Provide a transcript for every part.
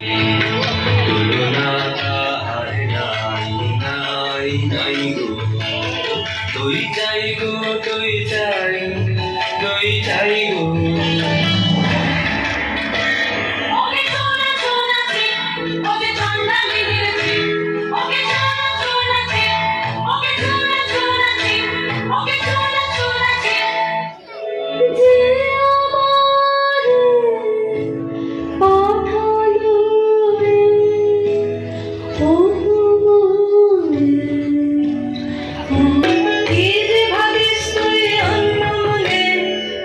তুলনা তাহার নাই নাই নাই গো, তুই চাই গো তুই চাই তুই চাই গো।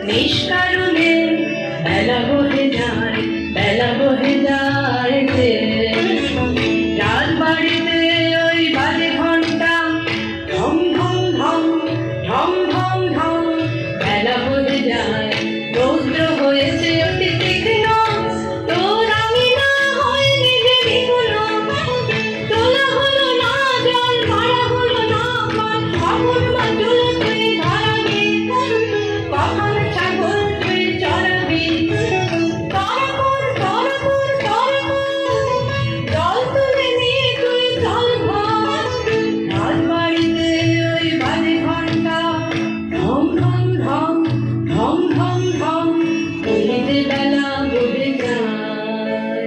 নিষ্কারণে বেলা বহে যায়, বেলা বহে যায় যে রাজবাড়িতে ওই বাজে ঘন্টা ঢং ঢং ঢং ঢং ঢং ঢং। বেলা বহে যায়, রৌদ্র হয়েছে অতি তীক্ষ্ণ, তোর আমি না হয়নি যে বিগুণ। তোলা হলো না জল, মারা হলো না পান, কখন বা জল তুই ধরাবি, কখন ছাগল তুই চড়াবি। তরকর তরকর তরকর, জল তুলে নিয়ে তুই চল ভার। রাজবাড়িতে ওই বাজে ঘন্টা ঢং ঢং ঢং ঢং ঢং ঢং, বলিতে বেলা বহে যায়।